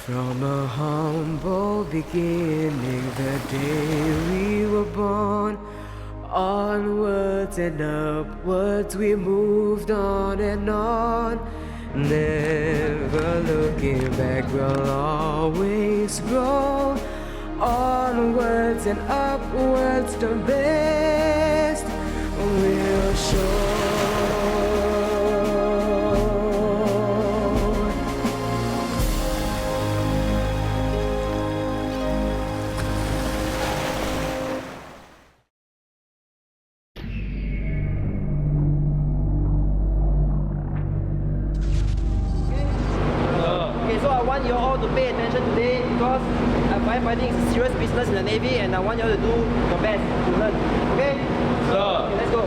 From a humble beginning, the day we were born, onwards and upwards we moved on and on. Never looking back, we'll always grow. Onwards and upwards, the best will show. So I want you all to pay attention today because firefighting is a serious business in the Navy and I want you all to do your best to learn. Okay? Sir. Okay, let's go.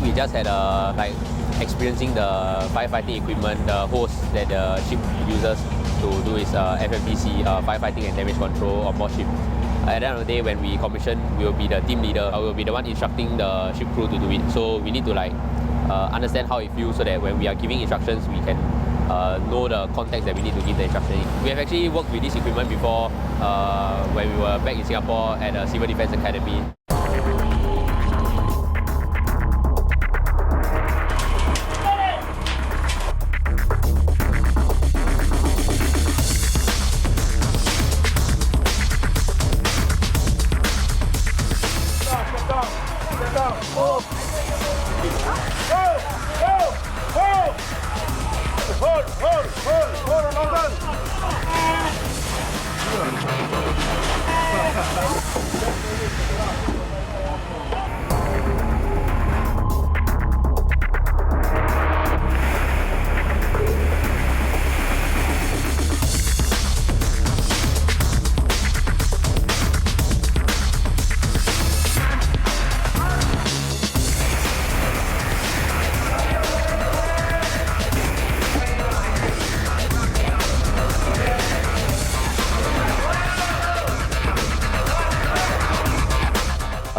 We just had experiencing the firefighting equipment, the hose that the ship uses to do its FFDC, firefighting and damage control on board ship. At the end of the day, when we commission, we will be the team leader. I will be the one instructing the ship crew to do it. So we need to understand how it feels so that when we are giving instructions, we can know the context that we need to give the instruction in. We have actually worked with this equipment before when we were back in Singapore at the Civil Defence Academy.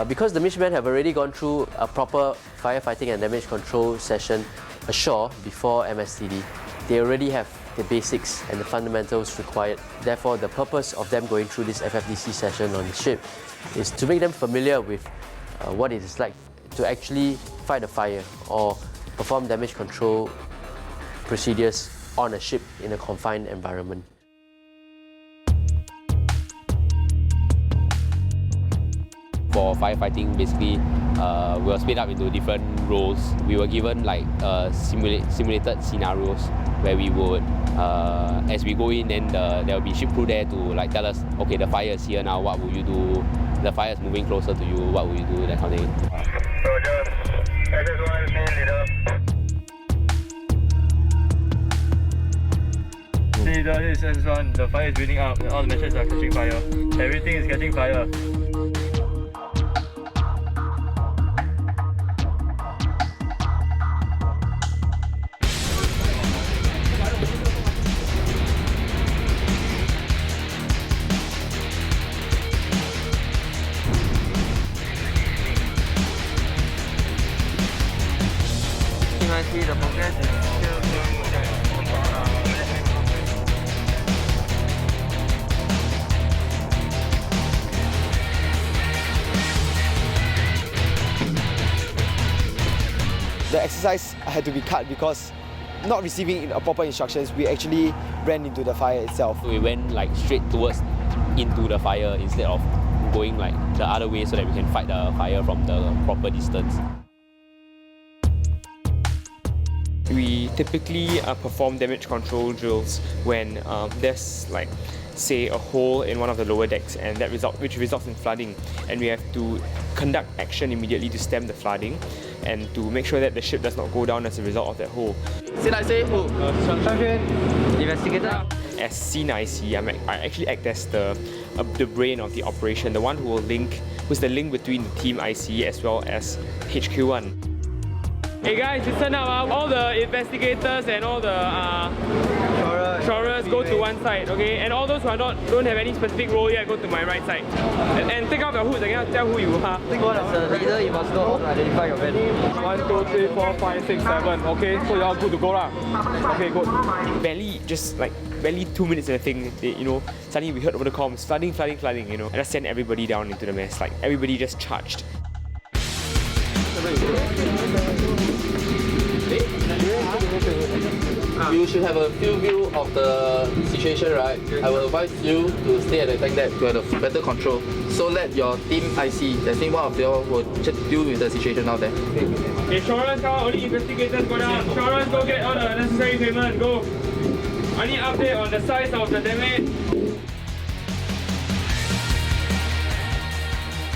Because the Midshipmen have already gone through a proper firefighting and damage control session ashore before MSTD, they already have the basics and the fundamentals required. Therefore, the purpose of them going through this FFDC session on the ship is to make them familiar with what it is like to actually fight a fire or perform damage control procedures on a ship in a confined environment. For firefighting, basically, we were split up into different roles. We were given simulated scenarios where we would, as we go in, then there will be ship crew there to tell us, okay, the fire is here now, what will you do? The fire is moving closer to you, what will you do? That kind of thing. Roger. SS1, team leader. Team leader, this is SS1. The fire is building up. All the machines are catching fire. Everything is catching fire. See the progress is still The exercise had to be cut because not receiving proper instructions, we actually ran into the fire itself. We went straight towards into the fire instead of going the other way so that we can fight the fire from the proper distance. We typically perform damage control drills when there's say a hole in one of the lower decks and which results in flooding, and we have to conduct action immediately to stem the flooding and to make sure that the ship does not go down as a result of that hole. investigator. As scene IC, I actually act as the brain of the operation, the one who's the link between the team IC as well as HQ1. Hey guys, listen up. All the investigators and all the shorers go to one side, okay? And all those who don't have any specific role yet, go to my right side. And take off your hoods. I cannot tell who you are. As a leader, you must know how to identify your men. 1, 2, 3, 4, 5, 6, 7. Okay, so you're all good to go lah. Okay, good. Barely 2 minutes in the thing, suddenly we heard over the comms, flooding, And I sent everybody down into the mess. Like, everybody just charged. You should have a field view of the situation, right? I will advise you to stay at the attack deck to have a better control. So let your team IC, I think one of you will just deal with the situation out there. Okay, shorers come, only investigators go down. Shorers go get all the necessary equipment, go. I need update on the size of the damage.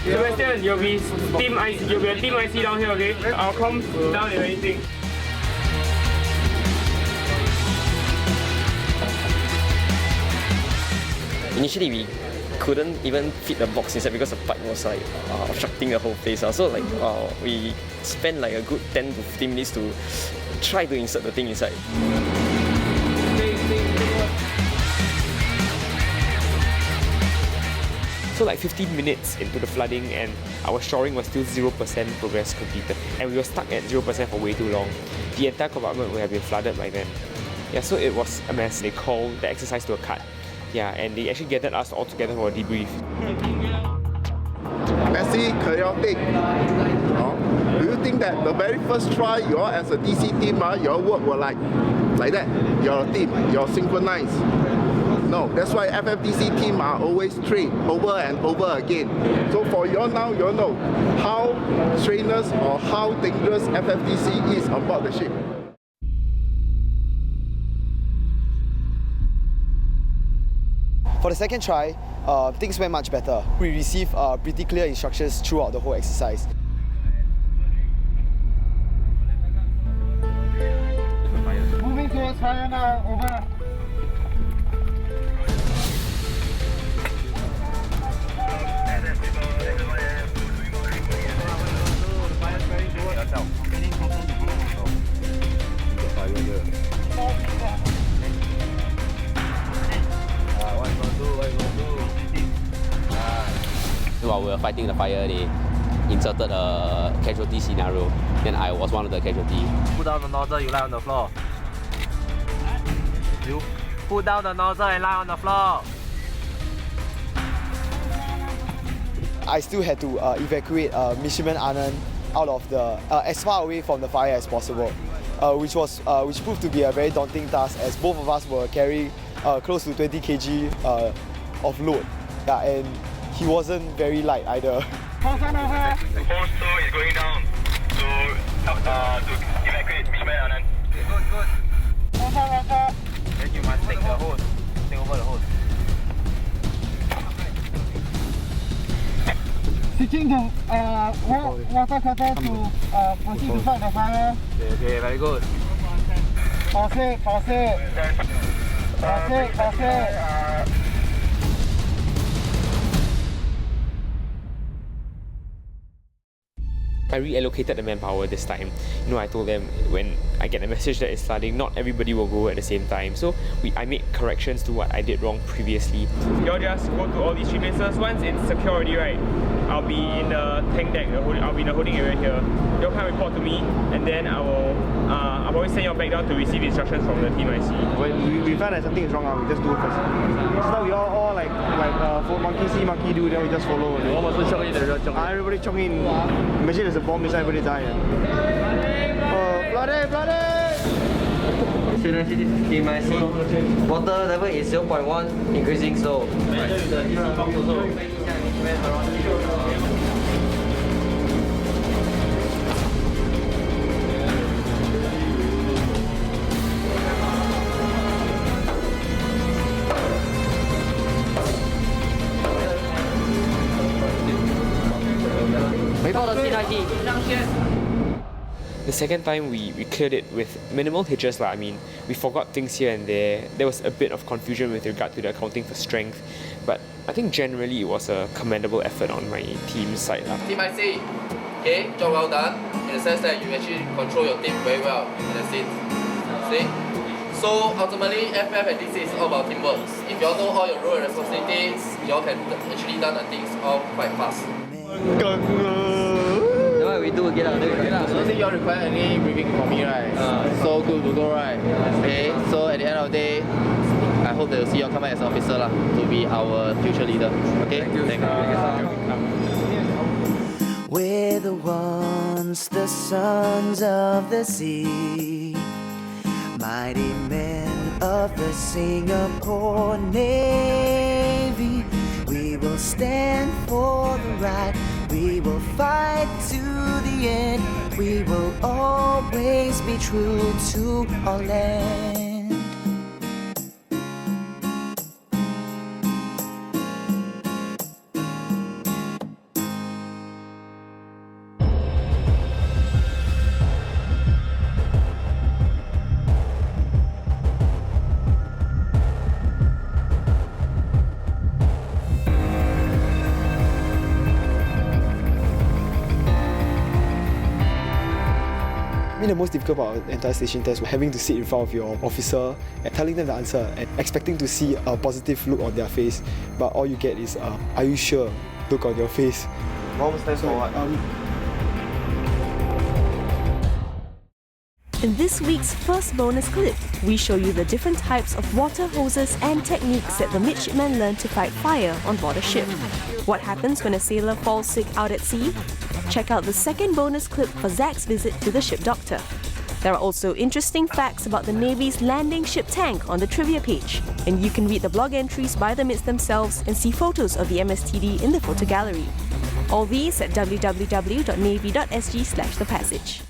Sebastian, you'll be a team IC down here, okay? I'll come down if anything. Initially, we couldn't even fit the box inside because the pipe was like obstructing the whole place. So like we spent like a good 10 to 15 minutes to try to insert the thing inside. So like 15 minutes into the flooding and our shoring was still 0% progress completed. And we were stuck at 0% for way too long. The entire compartment would have been flooded by then. Yeah, so it was a mess. They called the exercise to a cut. Yeah, and they actually gathered us all together for a debrief. Messy, chaotic. Do you think that the very first try, you all as a DC team, your work were like that? You're a team, you're synchronized. No, that's why FFDC team are always trained over and over again. So for you all now, you all know how strenuous or how dangerous FFDC is on board the ship. For the second try, things went much better. We received pretty clear instructions throughout the whole exercise. Moving towards fire now, over. While we were fighting the fire, they inserted a casualty scenario. Then I was one of the casualties. Put down the nozzle, you lie on the floor. You put down the nozzle and lie on the floor. I still had to evacuate Midshipman Anand out of the as far away from the fire as possible, which proved to be a very daunting task as both of us were carrying close to 20 kg of load. Yeah, and he wasn't very light either. The whole store is going down to evacuate Midshipman Anand. Good. Then you must take the hose. Take over the hose. Switching to water cutter to proceed to fight the fire. Okay, very good. Pause it. I reallocated the manpower this time. I told them when I get a message that it's flooding, not everybody will go at the same time. So I made corrections to what I did wrong previously. You'll just go to all these three places. Once it's secure already, right, I'll be in the tank deck, I'll be in the holding area here. You'll come report to me, and then I'll always send you back down to receive instructions from the team IC. When we find that something is wrong, we just do it first. So now we all like monkey see, monkey do, then we just follow. Everybody chong in. Imagine there's a bomb inside, everybody die. Bloody! Student, this is team IC. Water level is 0.1, increasing slow. The second time we cleared it with minimal hitches. I mean, we forgot things here and there. There was a bit of confusion with regard to the accounting for strength, but I think generally it was a commendable effort on my team's side. Team IC, Okay, job well done, in the sense that you actually control your team very well in the scene. See? So ultimately, FF and DC is all about teamwork. If you all know all your role and responsibilities, you all can actually done the things all quite fast. What we do again? I don't think you all require any briefing from me, right? So good to go, right? Okay, so at the end of the day, I hope they'll see you all come back as an officer to be our future leader. Okay? Thank you. We're the ones, the sons of the sea, mighty men of the Singapore Navy. We will stand for the right, we will fight to the end, we will always be true to our land. The most difficult part of the entire station test was having to sit in front of your officer and telling them the answer and expecting to see a positive look on their face, but all you get is "Are you sure?" look on your face. What was that for what? In this week's first bonus clip, we show you the different types of water hoses and techniques that the midshipmen learn to fight fire on board a ship. What happens when a sailor falls sick out at sea? Check out the second bonus clip for Zach's visit to the ship doctor. There are also interesting facts about the Navy's landing ship tank on the trivia page, and you can read the blog entries by the Mids themselves and see photos of the MSTD in the photo gallery. All these at www.navy.sg/thepassage.